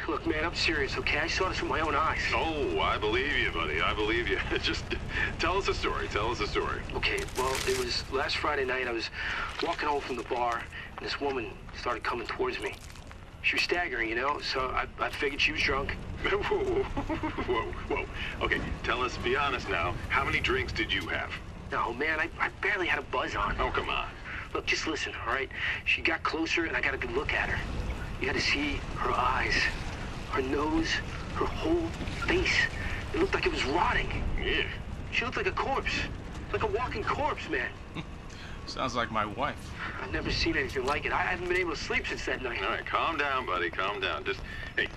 Look, man, I'm serious, okay? I saw this with my own eyes. Oh, I believe you, buddy. I believe you. Just tell us a story. Tell us a story. Okay, well, it was last Friday night. I was walking home from the bar, and this woman started coming towards me. She was staggering, you know, so I figured she was drunk. Whoa, whoa. Okay, tell us, be honest now, how many drinks did you have? No, man, I barely had a buzz on. Oh, come on. Look, just listen, all right? She got closer, and I got a good look at her. You had to see her eyes, her nose, her whole face. It looked like it was rotting. Yeah. She looked like a corpse. Like a walking corpse, man. Sounds like my wife. I've never seen anything like it. I haven't been able to sleep since that night. All right, calm down, buddy. Calm down. Just, hey,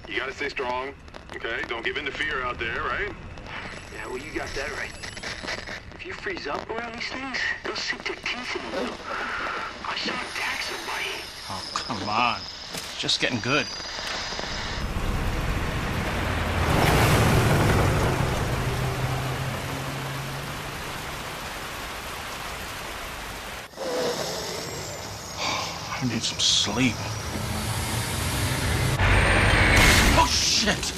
you gotta stay strong, okay? Don't give in to fear out there, right? Yeah, well, you got that right. If you freeze up around these things, they'll sink their teeth in you. I saw him attack somebody. Oh, come on. It's just getting good. I need some sleep. Oh, shit!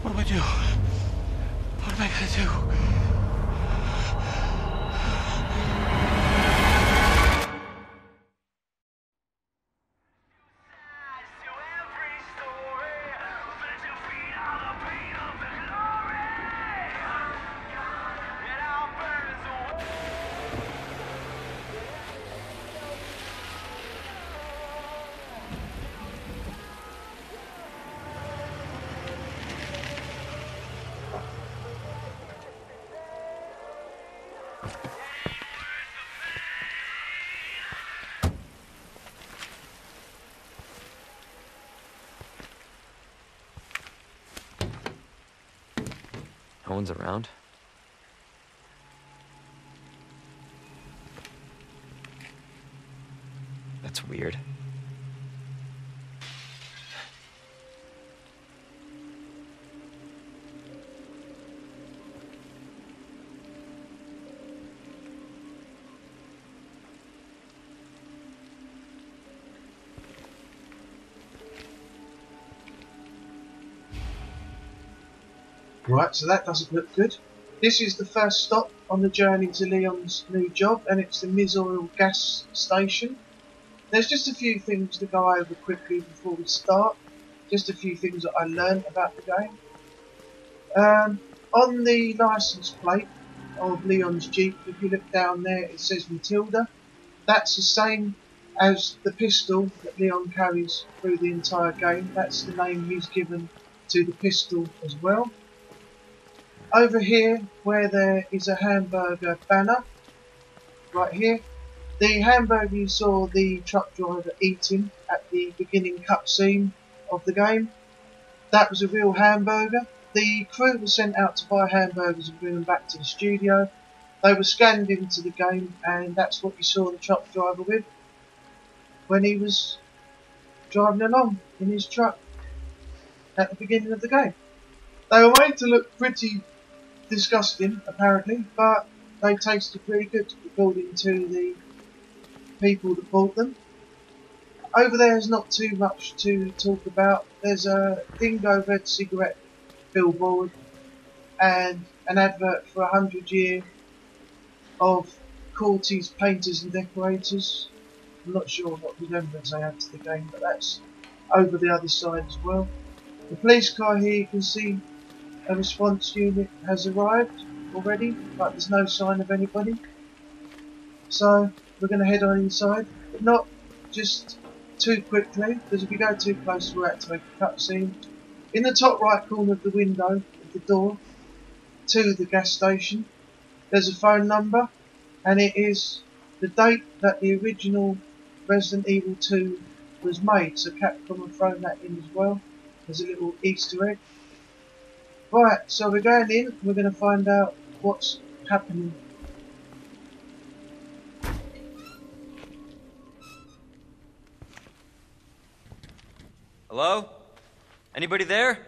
What do I do? What am I gonna do? No one's around. That's weird. Right, so that doesn't look good. This is the first stop on the journey to Leon's new job, and it's the Mizoil gas station. There's just a few things to go over quickly before we start. Just a few things that I learned about the game. On the license plate of Leon's Jeep, if you look down there, it says Matilda. That's the same as the pistol that Leon carries through the entire game. That's the name he's given to the pistol as well. Over here, where there is a hamburger banner, right here, the hamburger you saw the truck driver eating at the beginning cutscene of the game, that was a real hamburger. The crew was sent out to buy hamburgers and bring them back to the studio. They were scanned into the game, and that's what you saw the truck driver with when he was driving along in his truck at the beginning of the game. They were made to look pretty disgusting, apparently, but they tasted pretty good according to the people that bought them. Over there is not too much to talk about. There's a Dingo Red cigarette billboard and an advert for 100-year of Corty's Painters and Decorators. I'm not sure what resemblance they have to the game, but that's over the other side as well. The police car here, you can see a response unit has arrived already, but there's no sign of anybody. So we're going to head on inside, but not just too quickly, because if we go too close we'll have to make a cutscene. In the top right corner of the window of the door to the gas station, there's a phone number. and it is the date that the original Resident Evil 2 was made, so Capcom have thrown that in as well as a little Easter egg. Right, so we're going in, we're going to find out what's happening. Hello? Anybody there?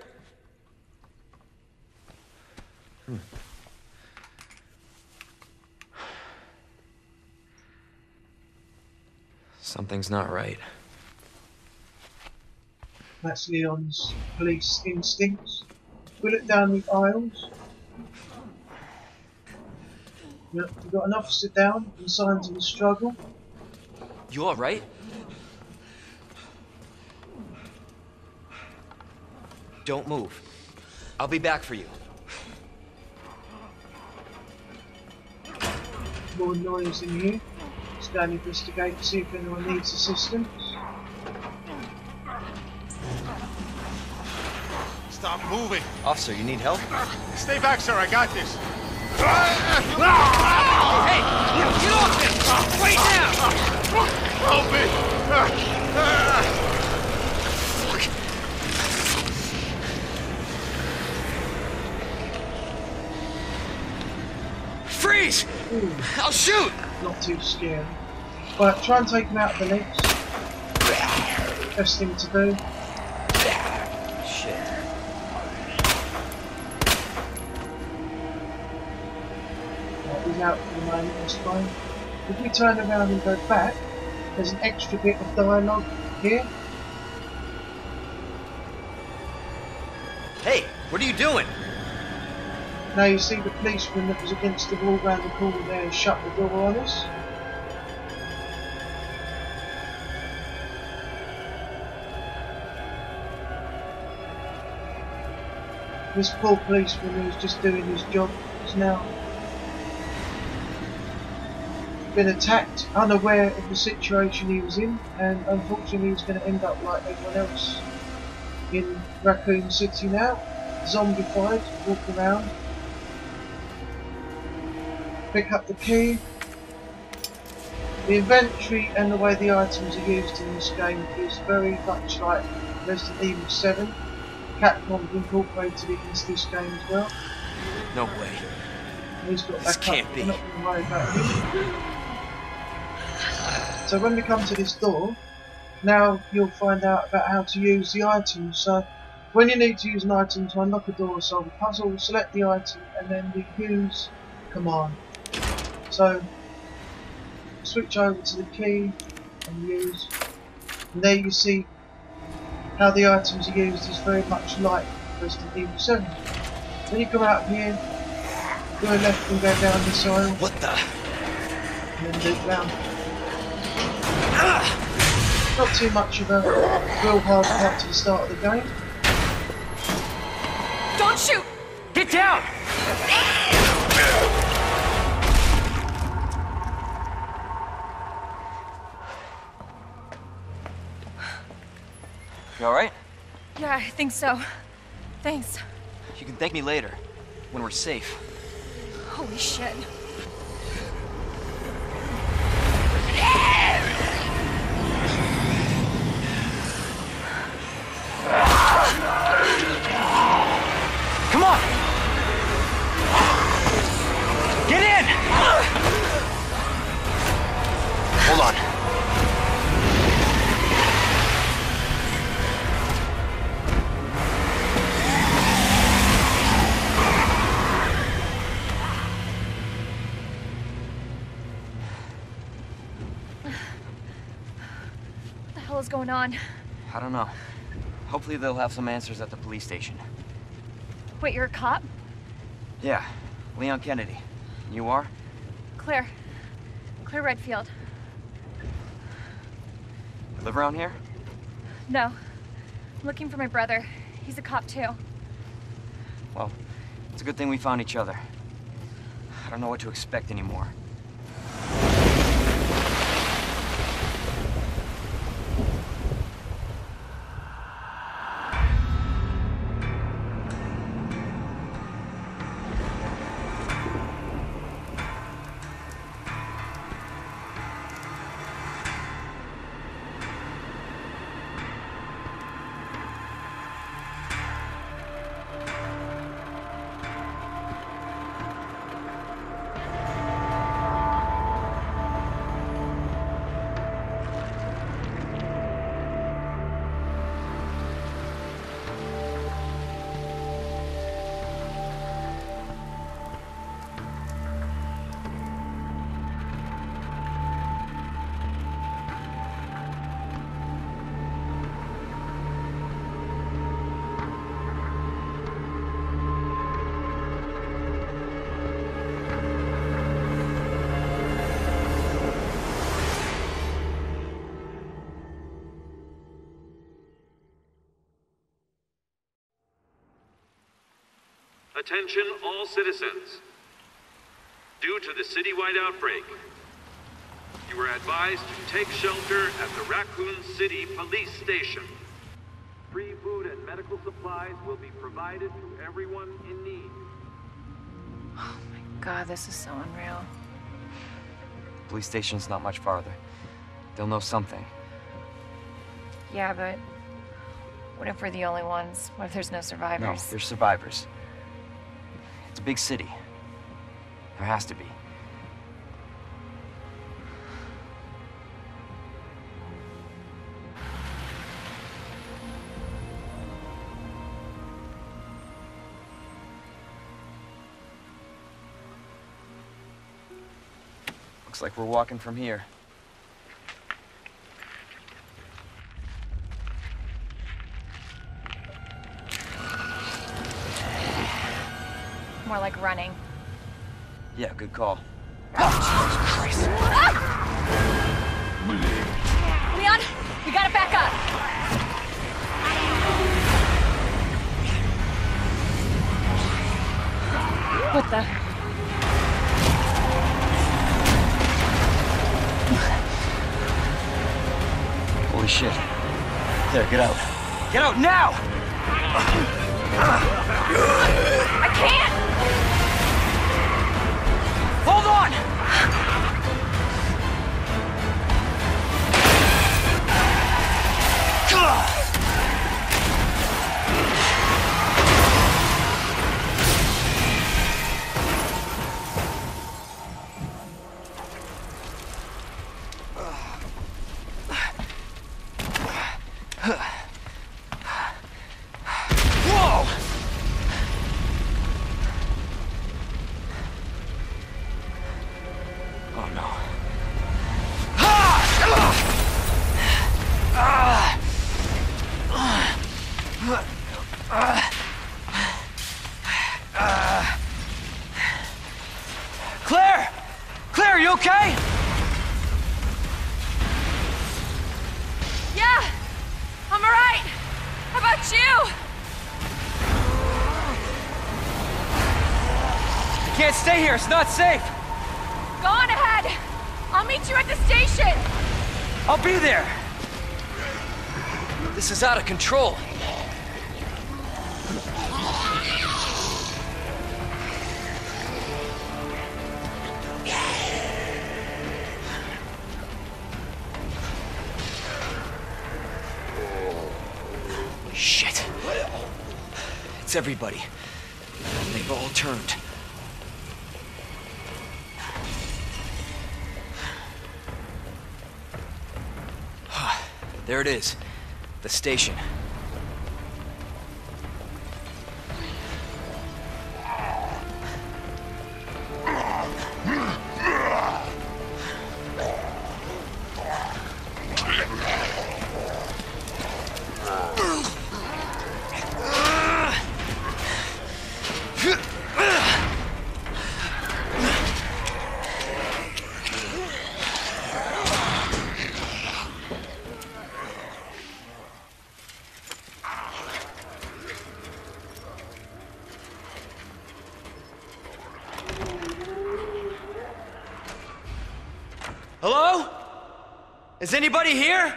Something's not right. That's Leon's police instincts. We look down the aisles. We've got an officer down and signs of a struggle. You alright? Don't move. I'll be back for you. More noise in here. Let's go and investigate and see if anyone needs assistance. Stop moving. Officer, you need help? Stay back, sir. I got this. Hey! Get off me! Right now! Help me! Freeze! I'll shoot! Not too scary. Right, try and take him out of the legs. Best thing to do. Shit. Right, he's out for the moment, that's fine. If we turn around and go back, there's an extra bit of dialogue here. Hey, what are you doing? Now you see the policeman that was against the wall round the corner there and shut the door on us. This poor policeman who was just doing his job is now been attacked, unaware of the situation he was in, and unfortunately he's going to end up like everyone else in Raccoon City now, zombified, walk around. Pick up the key. The inventory and the way the items are used in this game is very much like Resident Evil 7. Capcom have incorporated it into this game as well. No way. He's got This backup. can't be. We're not going to worry about him. So when we come to this door, now you'll find out about how to use the items. So when you need to use an item to unlock a door or solve a puzzle, select the item and then the use command. So switch over to the key and use, and there you see how the items are used is very much like Resident Evil 7. Then you come out here, go left and go down this aisle, What the? and then loop round. Not too much of a real hard part to the start of the game. Don't shoot! Get down! You alright? Yeah, I think so. Thanks. You can thank me later, when we're safe. Holy shit. Come on! Get in! Hold on. What the hell is going on? I don't know. Hopefully they'll have some answers at the police station. Wait, you're a cop? Yeah, Leon Kennedy. You are? Claire. Claire Redfield. You live around here? No. I'm looking for my brother. He's a cop too. Well, it's a good thing we found each other. I don't know what to expect anymore. Attention all citizens. Due to the citywide outbreak, you are advised to take shelter at the Raccoon City Police Station. Free food and medical supplies will be provided to everyone in need. Oh my God, this is so unreal. Police station's not much farther. They'll know something. Yeah, but what if we're the only ones? What if there's no No, survivors? there's survivors. It's a big city. There has to be. Looks like we're walking from here. More like running. Yeah, good call. Leon, we gotta back up. What the? Holy shit. There, get out. Get out now! I can't! Hold on! Whoa! Oh no. Claire! Claire, are you okay? Yeah! I'm alright! How about you? You can't stay here, it's not safe! Go on ahead! I'll meet you at the station! I'll be there! This is out of control. Shit. It's everybody. They've all turned. There it is. The station. Hello? Is anybody here?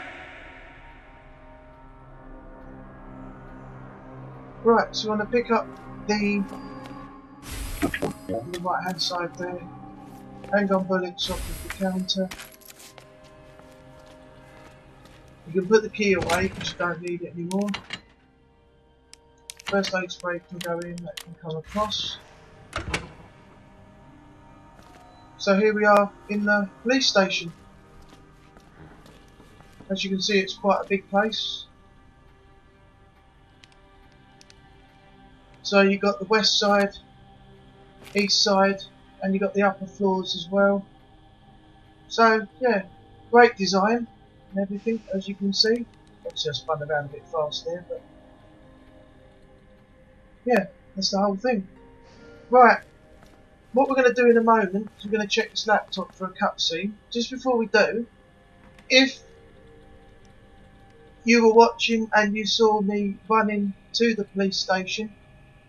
Right, so you want to pick up the on the right hand side there. Handgun bullets off of the counter. You can put the key away because you don't need it anymore. First aid spray can go in, that can come across. So here we are in the police station. As you can see, it's quite a big place. So you've got the west side, east side, and you've got the upper floors as well. So yeah, great design and everything, as you can see. Obviously I spun around a bit fast there, but yeah, that's the whole thing. Right, what we're going to do in a moment is we're going to check this laptop for a cutscene. Just before we do, if you were watching and you saw me running to the police station,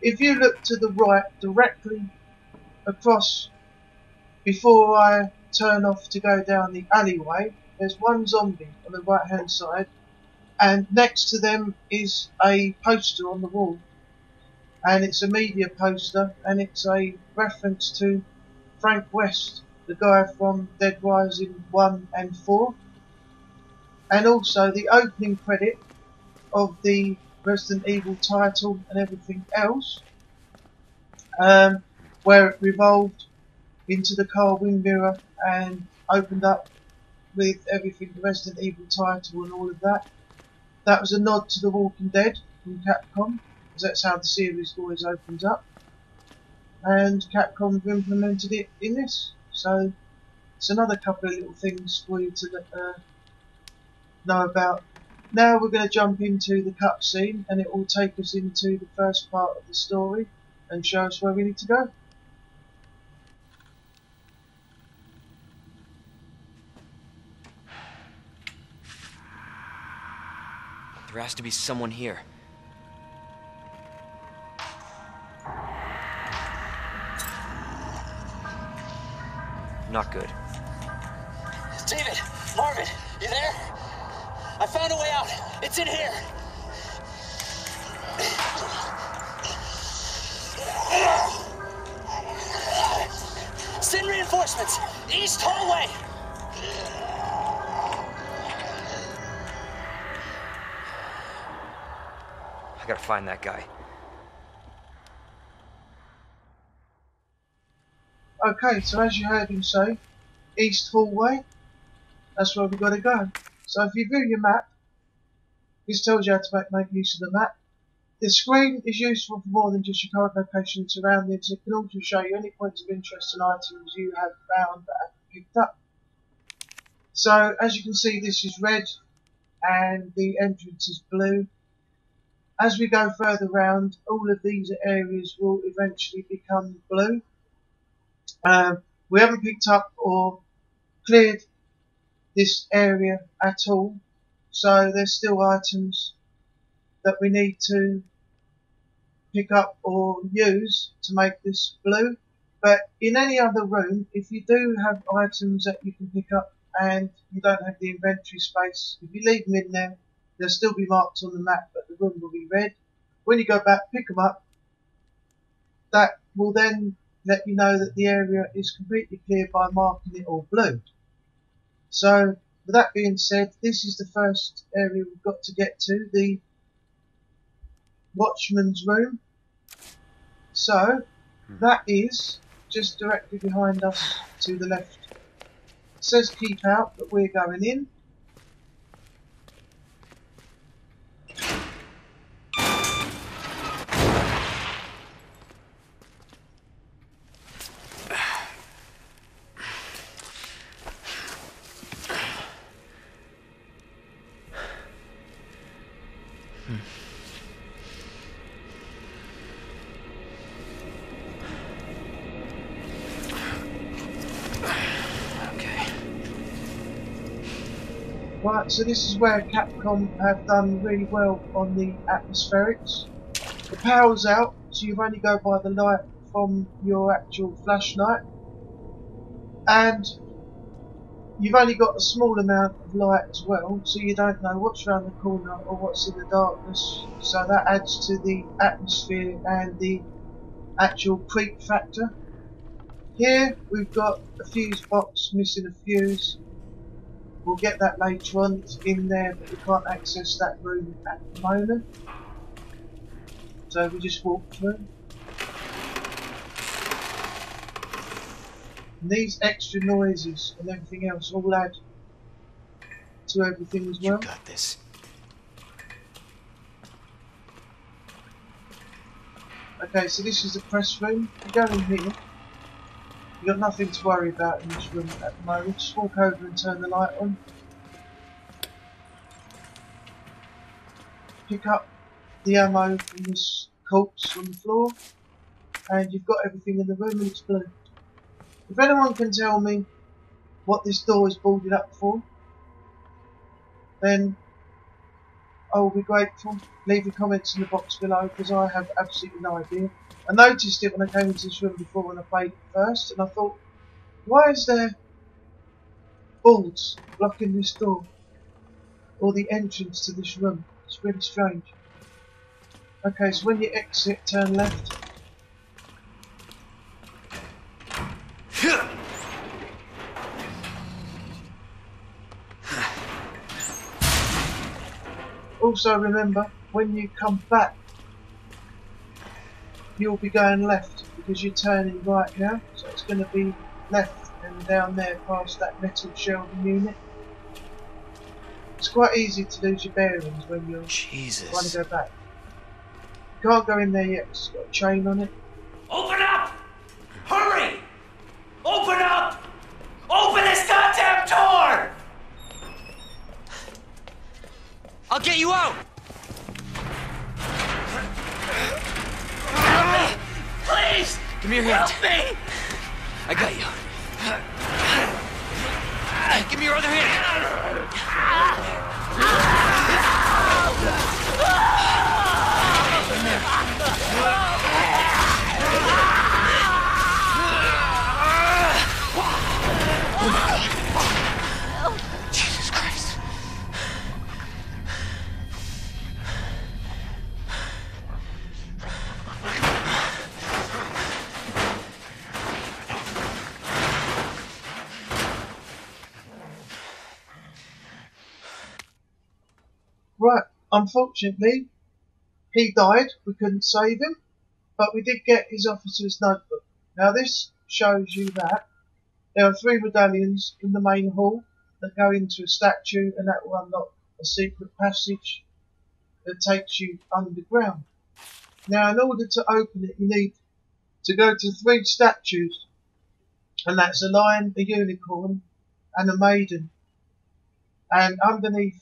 if you look to the right, directly across before I turn off to go down the alleyway, there's one zombie on the right hand side, and next to them is a poster on the wall, and it's a media poster, and it's a reference to Frank West, the guy from Dead Rising 1 and 4, and also the opening credit of the Resident Evil title and everything else, where it revolved into the car wing mirror and opened up with everything, the Resident Evil title and all of that. That was a nod to The Walking Dead from Capcom, because that's how the series always opens up. And Capcom have implemented it in this. So it's another couple of little things for you to know about. Now we're going to jump into the cutscene, and it will take us into the first part of the story and show us where we need to go. There has to be someone here. Not good. David! Marvin! You there? I found a way out! It's in here! Send reinforcements! East hallway! I gotta find that guy. Okay, so as you heard him say, East hallway, that's where we've got to go. So if you view your map, this tells you how to make use of the map. The screen is useful for more than just your current location and surroundings. It can also show you any points of interest and items you have found that have been picked up. So as you can see, this is red and the entrance is blue. As we go further round, all of these areas will eventually become blue. We haven't picked up or cleared this area at all, so there's still items that we need to pick up or use to make this blue. But in any other room, if you do have items that you can pick up and you don't have the inventory space, if you leave them in there, they'll still be marked on the map, but the room will be red. When you go back, pick them up. That will then let you know that the area is completely clear by marking it all blue. So, with that being said, this is the first area we've got to get to, the Watchman's room. So, that is just directly behind us to the left. It says keep out, but we're going in. Right, so this is where Capcom have done really well on the atmospherics. The power's out, so you've only go by the light from your actual flashlight, and you've only got a small amount of light as well, so you don't know what's around the corner or what's in the darkness, so that adds to the atmosphere and the actual creep factor. Here we've got a fuse box missing a fuse. We'll get that later on, it's in there, but we can't access that room at the moment. So we just walk through. And these extra noises and everything else all add to everything as well. You got this. Okay, so this is the press room. You go in here. You've got nothing to worry about in this room at the moment. Just walk over and turn the light on. Pick up the ammo from this corpse on the floor. And you've got everything in the room and it's blue. If anyone can tell me what this door is boarded up for, then I will be grateful. Leave your comments in the box below because I have absolutely no idea. I noticed it when I came into this room before when I played it first, and I thought, why is there boards blocking this door or the entrance to this room? It's really strange. Okay, so when you exit, turn left. Also remember, when you come back, you'll be going left because you're turning right now. So it's going to be left and down there past that metal shelving unit. It's quite easy to lose your bearings when you're trying to go back. You can't go in there yet, it's got a chain on it. Open up! Hurry! Open up! Open this goddamn door! I'll get you out! Help me! Please! Give me your hand. Help me! I got you. Give me your other hand. Jesus Christ. Right, unfortunately, he died. We couldn't save him, but we did get his officer's notebook. Now this shows you that there are 3 medallions in the main hall that go into a statue, and that will unlock a secret passage that takes you underground. Now in order to open it, you need to go to 3 statues, and that's a lion, a unicorn and a maiden. And underneath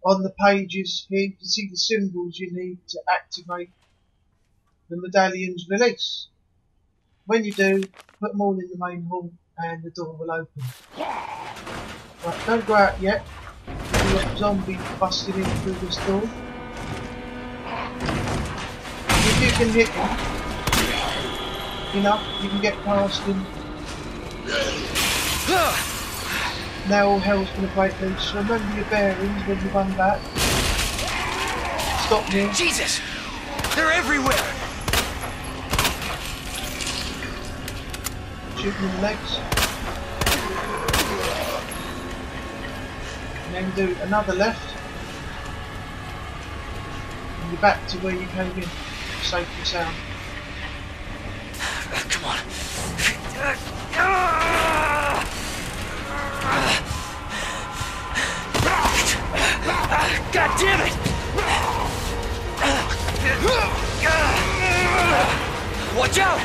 on the pages here you can see the symbols you need to activate the medallion's release. When you do, put them all in the main hall and the door will open. Right, don't go out yet. You've got zombies busting in through this door. If you can hit him enough, you can get past him. Now all hell's going to break loose. So remember your bearings when you run back. Stop me. Jesus! They're everywhere! Shoot me in the legs. And then do another left. And you're back to where you came in. Safe and sound. Come on. God damn it! Watch out!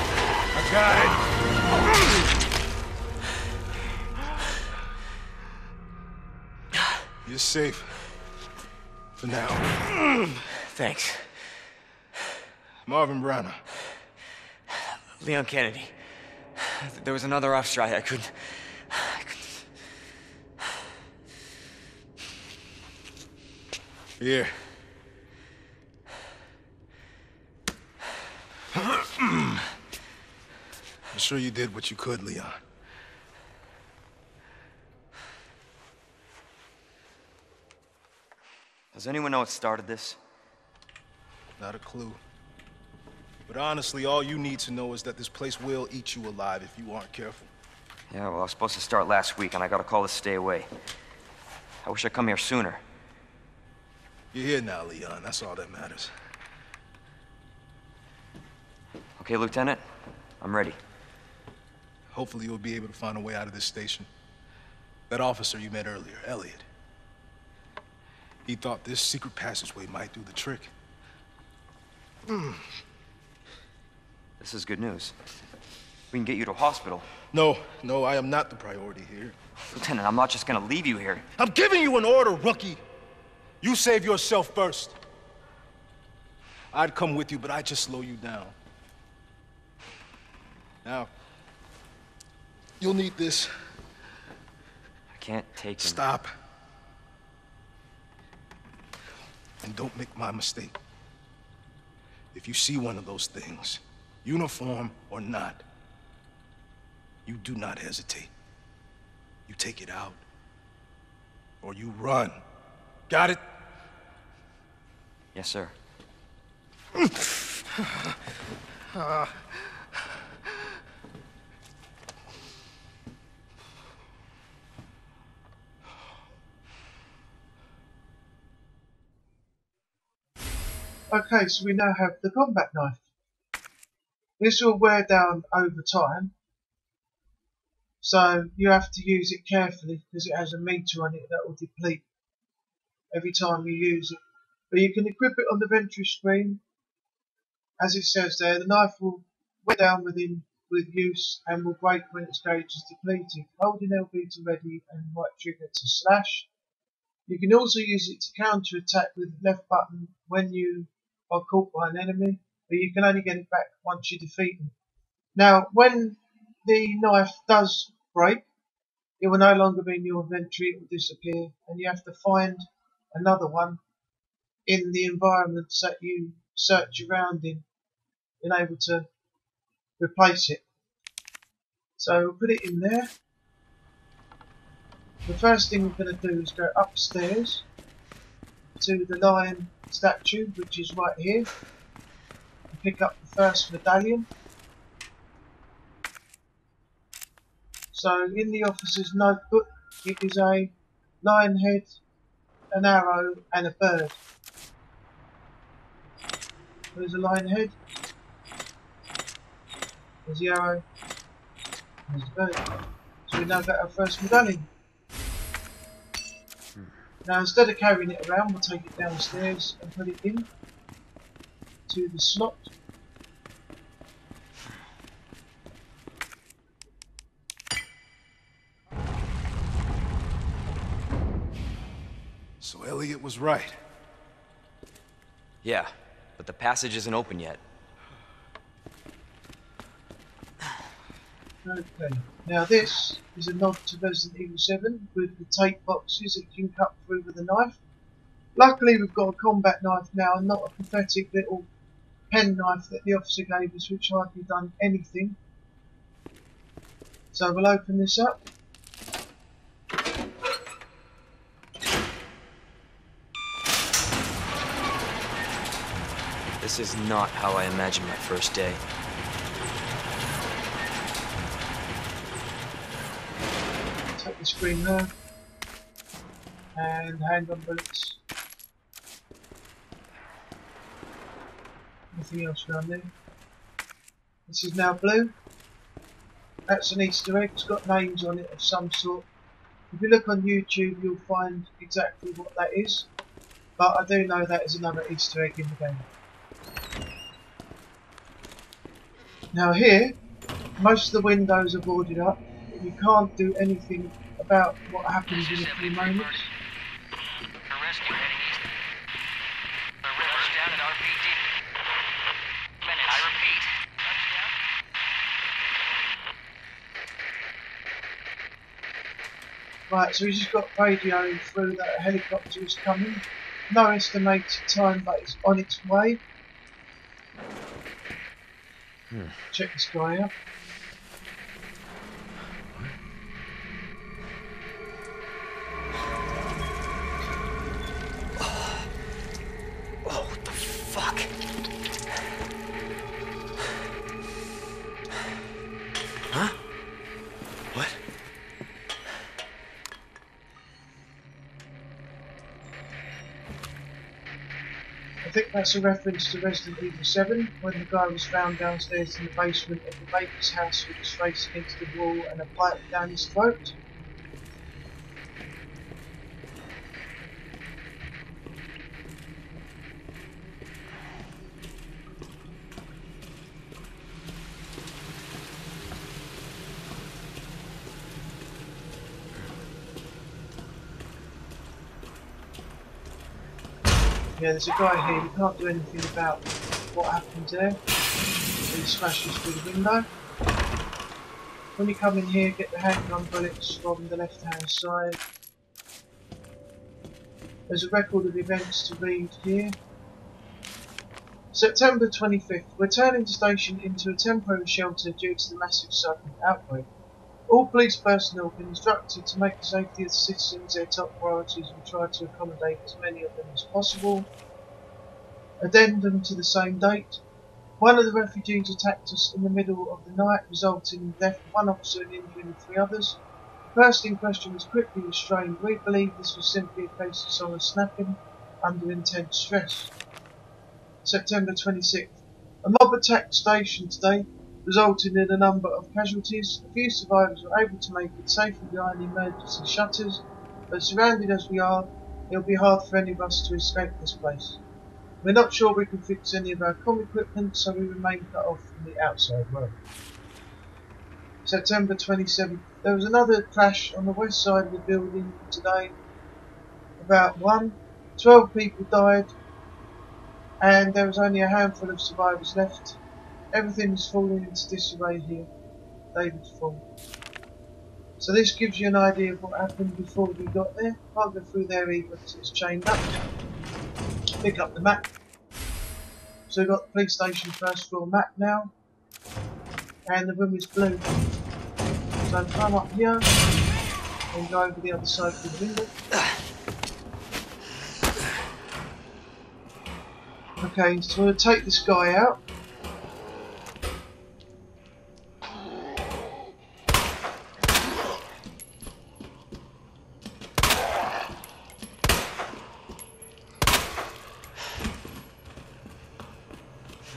I got it. You're safe. For now. Thanks. Marvin Browner. Leon Kennedy. There was another off strike. I couldn't... Here. I'm sure you did what you could, Leon. Does anyone know what started this? Not a clue. But honestly, all you need to know is that this place will eat you alive if you aren't careful. Yeah, well, I was supposed to start last week, and I got a call to stay away. I wish I'd come here sooner. You're here now, Leon. That's all that matters. Okay, Lieutenant? I'm ready. Hopefully you'll be able to find a way out of this station. That officer you met earlier, Elliot. He thought this secret passageway might do the trick. This is good news. We can get you to a hospital. No, I am not the priority here. Lieutenant, I'm not just gonna leave you here. I'm giving you an order, rookie. You save yourself first. I'd come with you, but I'd just slow you down. Now, you'll need this. I can't take him. Stop. And don't make my mistake. If you see one of those things, uniform or not, you do not hesitate. You take it out, or you run. Got it? Yes, sir. Okay, so we now have the combat knife. This will wear down over time, so you have to use it carefully because it has a meter on it that will deplete every time you use it. But you can equip it on the inventory screen. As it says there, the knife will wear down with use and will break when its gauge is depleted. Holding LB to ready and right trigger to slash. You can also use it to counter attack with left button when you are caught by an enemy, but you can only get it back once you defeat them. Now, when the knife does break, it will no longer be in your inventory, it will disappear, and you have to find another one in the environments that you search around in able to replace it. So we'll put it in there. The first thing we're going to do is go upstairs to the lion statue, which is right here, and pick up the first medallion. So in the officer's notebook, it is a lion head, an arrow and a bird. There's a lion head, there's the arrow, there's the bird. So we now got our first medallion. Now instead of carrying it around, we'll take it downstairs and put it in to the slot. So Elliot was right. Yeah, but the passage isn't open yet. Okay, now this is a nod to Resident Evil 7 with the tape boxes that you can cut through with a knife. Luckily we've got a combat knife now and not a pathetic little pen knife that the officer gave us, which hardly done anything. So we'll open this up. This is not how I imagined my first day. Take the screen there. And handgun bullets. Nothing else around there. This is now blue. That's an Easter egg. It's got names on it of some sort. If you look on YouTube, you'll find exactly what that is. But I do know that is another Easter egg in the game. Now here, most of the windows are boarded up. You can't do anything about what happens in a few moments. A rescue heading east. The river's down at RPD. Minutes. I repeat. Touchdown. Right, so he's just got radio through that a helicopter is coming. No estimated time, but it's on its way. Check this guy out. Oh, what the fuck? Huh? What? I think that's a reference to Resident Evil 7, when the guy was found downstairs in the basement of the baker's house with his face against the wall and a pipe down his throat. Yeah, there's a guy here, you can't do anything about what happens there. So he smashes through the window. When you come in here, get the handgun bullets from the left hand side. There's a record of events to read here. September 25th. We're turning the station into a temporary shelter due to the massive sudden outbreak. All police personnel have been instructed to make the safety of the citizens their top priorities and try to accommodate as many of them as possible. Addendum to the same date. One of the refugees attacked us in the middle of the night, resulting in the death of one officer and injuring 3 others. The person in question was quickly restrained. We believe this was simply a case of someone snapping under intense stress. September 26th. A mob attacked the station today, resulting in a number of casualties. A few survivors were able to make it safely behind the emergency shutters, but surrounded as we are, it will be hard for any of us to escape this place. We're not sure we can fix any of our comm equipment, so we remain cut off from the outside world. September 27th. There was another crash on the west side of the building today. About 12 people died, and there was only a handful of survivors left. Everything is falling into disarray here. David's Fall. So this gives you an idea of what happened before we got there. Can't go through there either because it's chained up. Pick up the map. So we've got the police station first floor map now. And the room is blue. So climb up here and go over the other side through the window. Okay, so we'll take this guy out.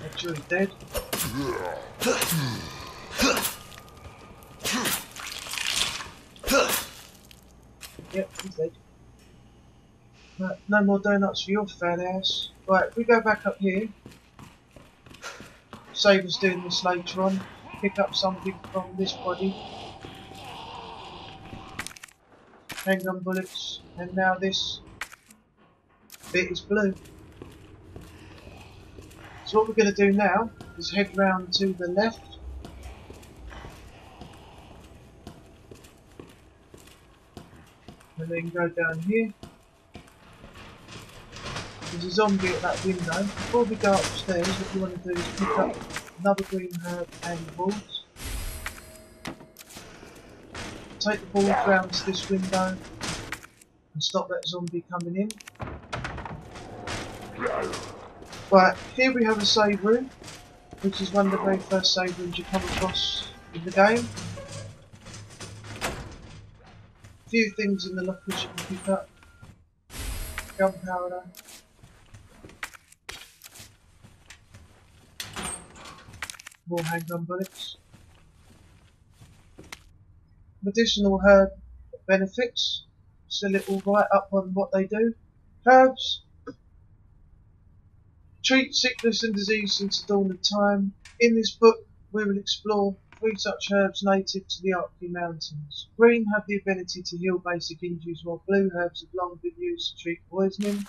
Make sure he's dead. Yep, he's dead. Right, no more donuts for your fat ass. Right, if we go back up here, save us doing this later on, pick up something from this body, handgun bullets, and now this bit is blue. So what we're going to do now is head round to the left, and then go down here. There's a zombie at that window. Before we go upstairs, what you want to do is pick up another green herb and balls. Take the balls round to this window and stop that zombie coming in. Right, here we have a save room, which is one of the very first save rooms you come across in the game. A few things in the lockers you can pick up. Gunpowder. More handgun bullets. Medicinal herb benefits. Just a little write up on what they do. Herbs treat sickness and disease since the dawn of time. In this book we will explore 3 such herbs native to the Arctic Mountains. Green have the ability to heal basic injuries, while blue herbs have long been used to treat poisoning.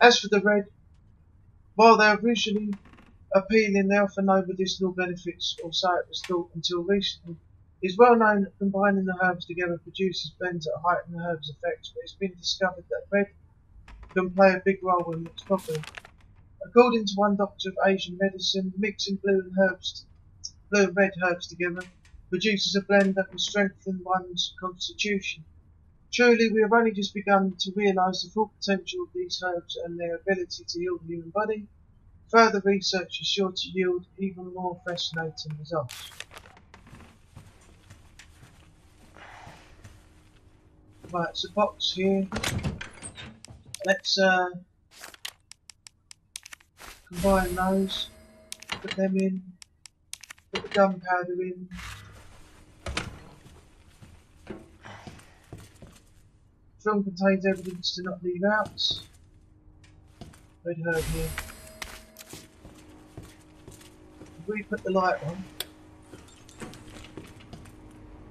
As for the red, while they are visually appealing, they offer no medicinal benefits, or so it was thought until recently. It is well known that combining the herbs together produces blends that heighten the herbs' effects, but it's been discovered that red can play a big role when mixed properly. According to one doctor of Asian medicine, mixing blue and red herbs together produces a blend that will strengthen one's constitution. Truly, we have only just begun to realise the full potential of these herbs and their ability to heal the human body. Further research is sure to yield even more fascinating results. Right, it's a box here. Let's combine those, put them in, put the gunpowder in. Film contains evidence to not leave out. Red herb here. If we put the light on,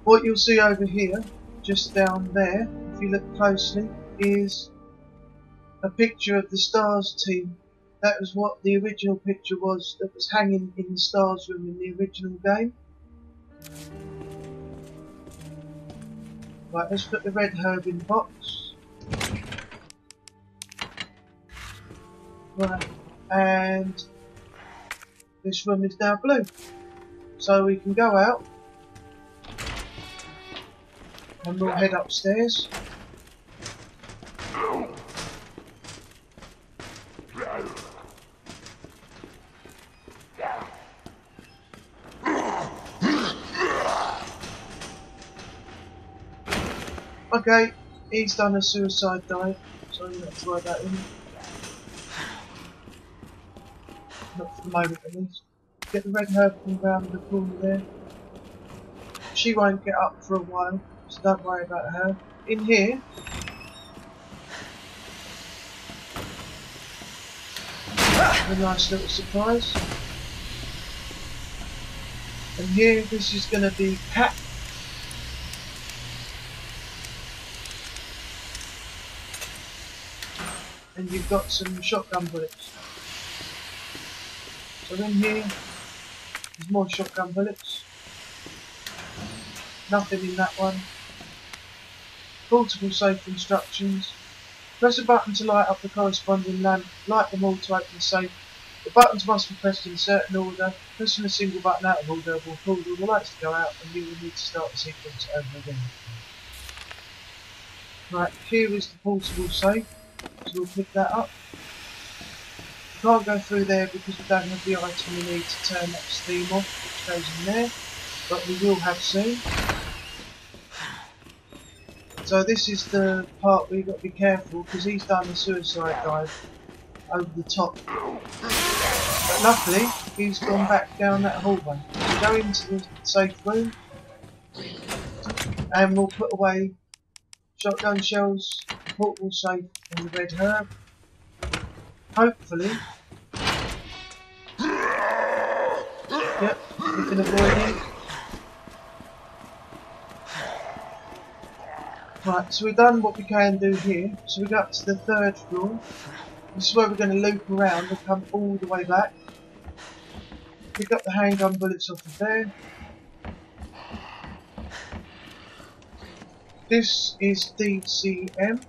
what you'll see over here, just down there, if you look closely, is a picture of the STARS team. That was what the original picture was that was hanging in the STARS room in the original game. Right, let's put the red herb in the box. Right, and this room is now blue. So we can go out and we'll head upstairs. Okay, he's done a suicide dive, so you don't have to worry about him. Not for the moment at least. Get the red herb from around the corner there. She won't get up for a while, so don't worry about her. In here, a nice little surprise. And here, this is going to be Cat. And you've got some shotgun bullets. So in here, there's more shotgun bullets. Nothing in that one. Portable safe instructions. Press a button to light up the corresponding lamp. Light them all to open the safe. The buttons must be pressed in a certain order. Pressing a single button out of order will cause all the lights to go out and you will need to start the sequence over again. Right, here is the portable safe. So we'll pick that up. We can't go through there because we don't have the item we need to turn that steam off, which goes in there, but we will have soon. So this is the part where you've got to be careful because he's done the suicide dive over the top. But luckily, he's gone back down that hallway. So go into the safe room and we'll put away shotgun shells, portable safe and the red herb. Hopefully, yep, we can avoid it. Right, so we've done what we can do here. So we got to the 3rd floor. This is where we're going to loop around and come all the way back. Pick up the handgun bullets off of there. This is DCM.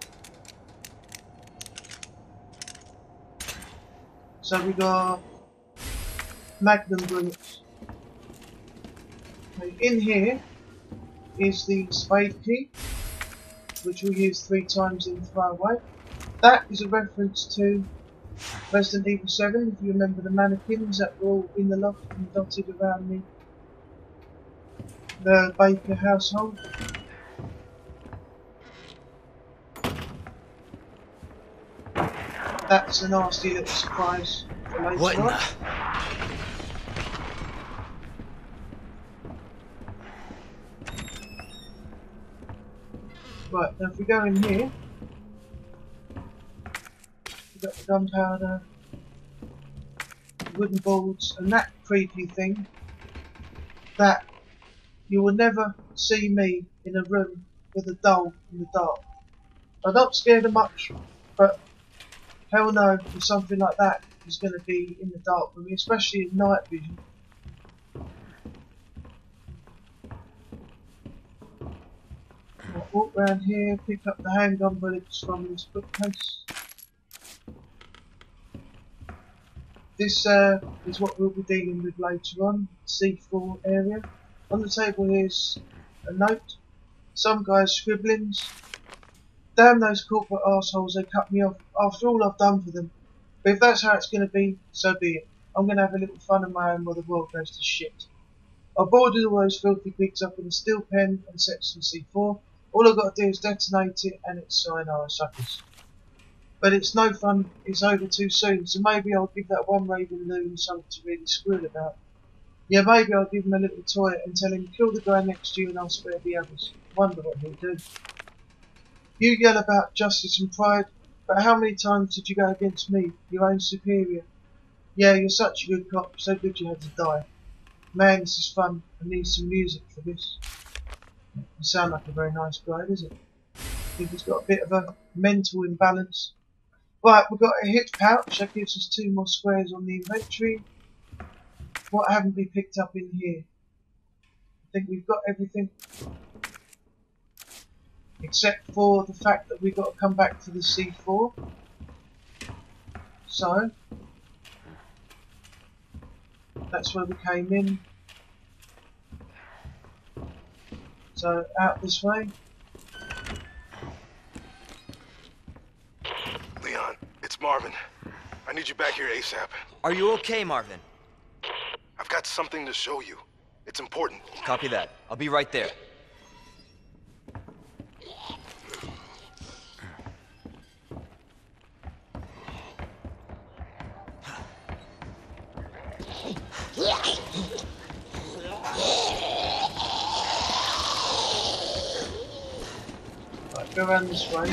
So we got Magnum bullets. Okay, in here is the spade key, which we'll use 3 times in throwaway. That is a reference to Resident Evil 7, if you remember the mannequins that were all in the loft and dotted around the Baker household. That's a nasty little surprise for later on. Right, now if we go in here, we've got the gunpowder, wooden boards, and that creepy thing that you will never see me in a room with a doll in the dark. I'm not scared of much, but hell no, if something like that is going to be in the dark with me, especially in night vision. I'll walk around here, pick up the handgun bullets from this bookcase. This is what we'll be dealing with later on, C4 area. On the table here's a note. Some guy's scribblings. Damn those corporate assholes, they cut me off after all I've done for them. But if that's how it's going to be, so be it. I'm going to have a little fun of my own while the world goes to shit. I boarded all those filthy pigs up in a steel pen and set some C4. All I've got to do is detonate it and it's sayonara suckers. But it's no fun, it's over too soon, so maybe I'll give that one Raven loon something to really squeal about. Yeah, maybe I'll give him a little toy and tell him kill the guy next to you and I'll spare the others. Wonder what he'll do. You yell about justice and pride, but how many times did you go against me, your own superior? Yeah, you're such a good cop, so good you had to die. Man, this is fun. I need some music for this. You sound like a very nice guy, doesn't it? I think he's got a bit of a mental imbalance. Right, we've got a hit pouch, that gives us 2 more squares on the inventory. What haven't we picked up in here? I think we've got everything. Except for the fact that we've got to come back to the C4. So that's where we came in. So out this way. Leon, it's Marvin. I need you back here ASAP. Are you okay, Marvin? I've got something to show you. It's important. Copy that. I'll be right there. Right, go around this way.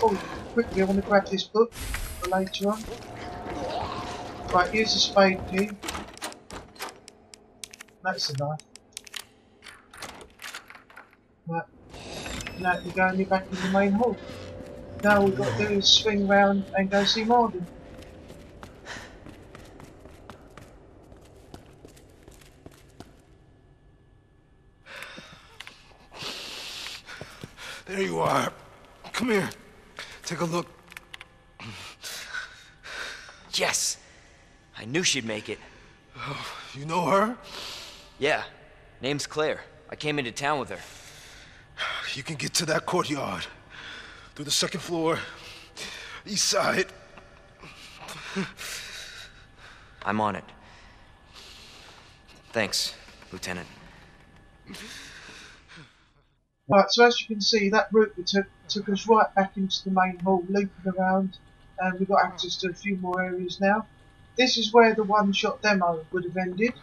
Oh, quickly, I want to grab this book for later on. Right, here's a spade key. That's a knife. Right, now we're going back in the main hall. Now all we've got to do is swing round and go see Marvin. There you are. Come here. Take a look. Yes! I knew she'd make it. Oh, you know her? Yeah. Name's Claire. I came into town with her. You can get to that courtyard. Through the second floor. East side. I'm on it. Thanks, Lieutenant. Right, so as you can see, that route we took us right back into the main hall, looping around, and we've got access to a few more areas now. This is where the one-shot demo would have ended.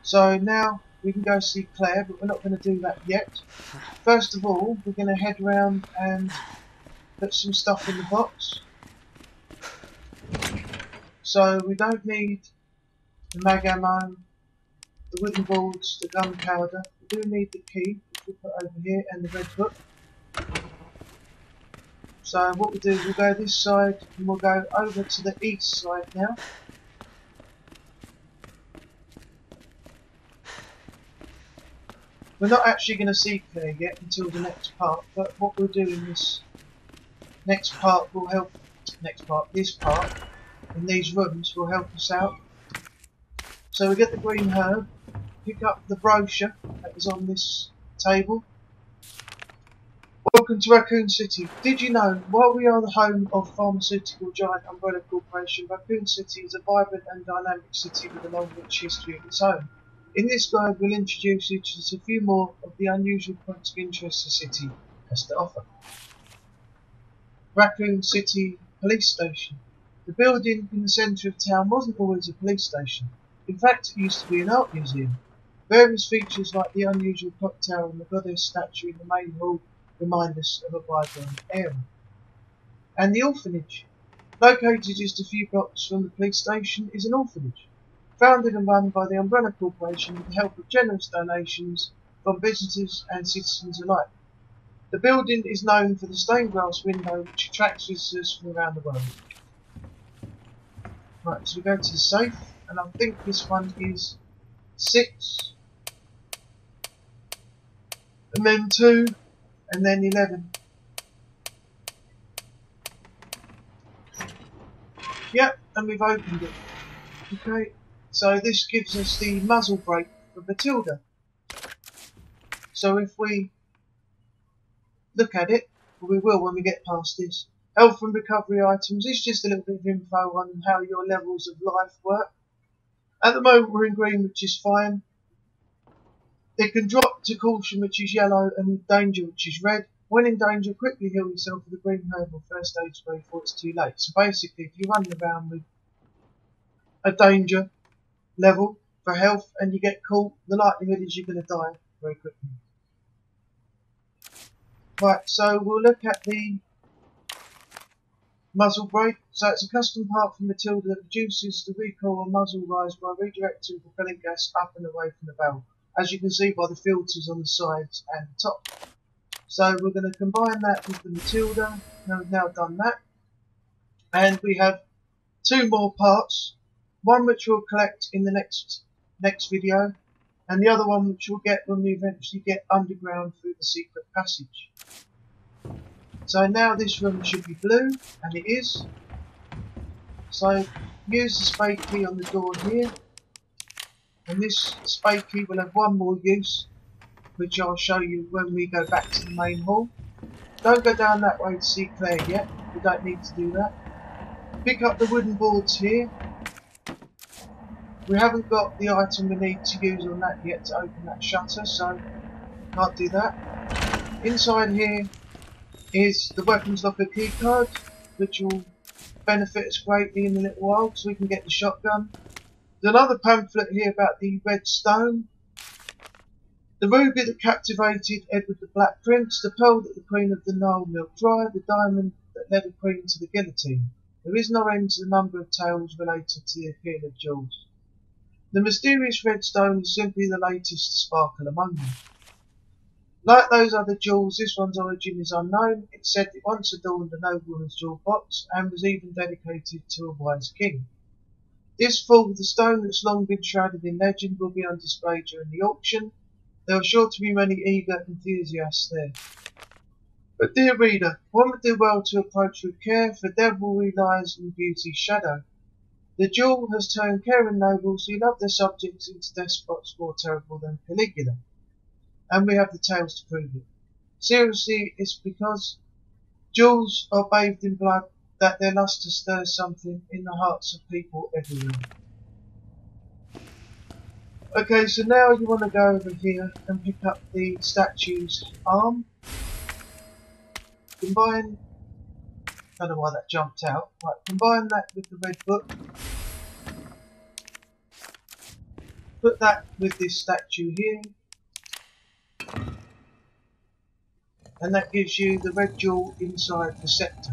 So now we can go see Claire, but we're not going to do that yet. First of all, we're going to head round and put some stuff in the box. So we don't need the mag ammo, the wooden boards, the gunpowder. We do need the key, which we'll put over here, and the red book. So what we'll do is we'll go this side and we'll go over to the east side now. We're not actually going to see Claire yet until the next part, but what we'll do in this next part will help. This part in these rooms will help us out. So we get the green herb, pick up the brochure that is on this table. Welcome to Raccoon City. Did you know, while we are the home of pharmaceutical giant Umbrella Corporation, Raccoon City is a vibrant and dynamic city with a long rich history of its own. In this guide we'll introduce you to just a few more of the unusual points of interest the city has to offer. Raccoon City Police Station. The building in the centre of town wasn't always a police station. In fact, it used to be an art museum. Various features like the unusual clock tower and the goddess statue in the main hall remind us of a bygone era. And the orphanage. Located just a few blocks from the police station is an orphanage. Founded and run by the Umbrella Corporation with the help of generous donations from visitors and citizens alike. The building is known for the stained glass window which attracts visitors from around the world. Right, so we go to the safe, and I think this one is 6, and then 2, and then 11. Yep, and we've opened it. Okay, so this gives us the muzzle brake for Matilda. So if we look at it, we will when we get past this. Health and recovery items, it's just a little bit of info on how your levels of life work. At the moment we're in green, which is fine. It can drop to caution, which is yellow, and danger, which is red. When in danger, quickly heal yourself with a green herb or first aid spray before it's too late. So basically, if you're running around with a danger level for health and you get caught, the likelihood is you're going to die very quickly. Right, so we'll look at the muzzle brake. So it's a custom part from Matilda that reduces the recoil on muzzle rise by redirecting propellant gas up and away from the barrel, as you can see by the filters on the sides and the top. So we're going to combine that with the Matilda. Now we've now done that, and we have 2 more parts. One which we'll collect in the next video, and the other one which we'll get when we eventually get underground through the secret passage. So now this room should be blue, and it is. So use the spade key on the door here, and this spade key will have one more use, which I'll show you when we go back to the main hall. Don't go down that way to see Claire yet, we don't need to do that. Pick up the wooden boards here. We haven't got the item we need to use on that yet to open that shutter, so can't do that. Inside here is the weapons locker keycard, which will benefit us greatly in a little while, so we can get the shotgun. There's another pamphlet here about the red stone, the ruby that captivated Edward the Black Prince, the pearl that the Queen of the Nile milked dry, the diamond that led a queen to the guillotine. There is no end to the number of tales related to the appeal of jewels. The mysterious red stone is simply the latest sparkle among them. Like those other jewels, this one's origin is unknown. It's said it once adorned a nobleman's jewel box and was even dedicated to a wise king. This fool, the stone that's long been shrouded in legend, will be on display during the auction. There are sure to be many eager enthusiasts there. But dear reader, one would do well to approach with care, for devilry lies in beauty's shadow. The jewel has turned caring nobles who love their subjects into despots more terrible than Caligula. And we have the tales to prove it. Seriously, it's because jewels are bathed in blood that their luster stirs something in the hearts of people everywhere. Okay, so now you want to go over here and pick up the statue's arm. Combine, I don't know why that jumped out. Right, combine that with the red book. Put that with this statue here. And that gives you the red jewel inside the scepter.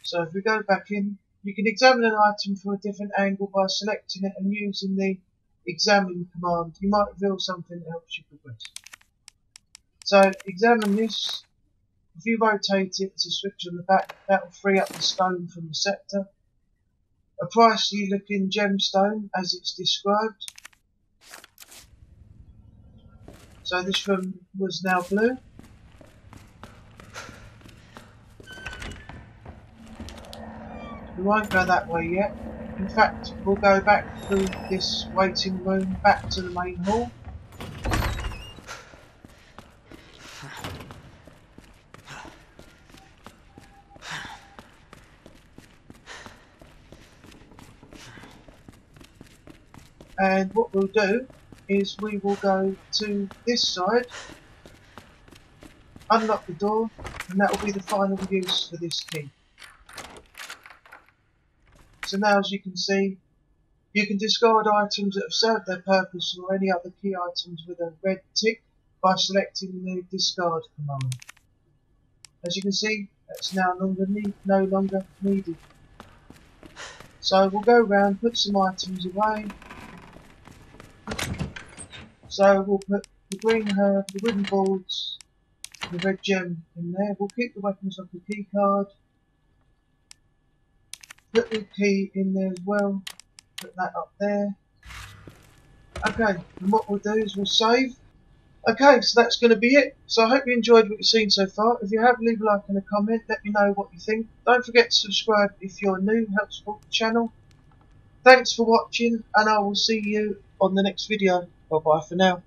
So if we go back in, you can examine an item from a different angle by selecting it and using the examine command. You might reveal something that helps you progress. So examine this. If you rotate it to switch on the back, that will free up the stone from the scepter. A pricey looking gemstone as it's described. So this room was now blue. We won't go that way yet. In fact, we'll go back through this waiting room back to the main hall. And what we'll do is we will go to this side, unlock the door, and that will be the final use for this key. So now, as you can see, you can discard items that have served their purpose or any other key items with a red tick by selecting the discard command. As you can see, that's now no longer needed. So we'll go around, put some items away. So we'll put the green herb, the wooden boards, the red gem in there. We'll keep the weapons off the key card. Put the key in there as well. Put that up there. Okay, and what we'll do is we'll save. Okay, so that's going to be it. So I hope you enjoyed what you've seen so far. If you have, leave a like and a comment. Let me know what you think. Don't forget to subscribe if you're new. Helps support the channel. Thanks for watching, and I will see you on the next video. Bye bye for now.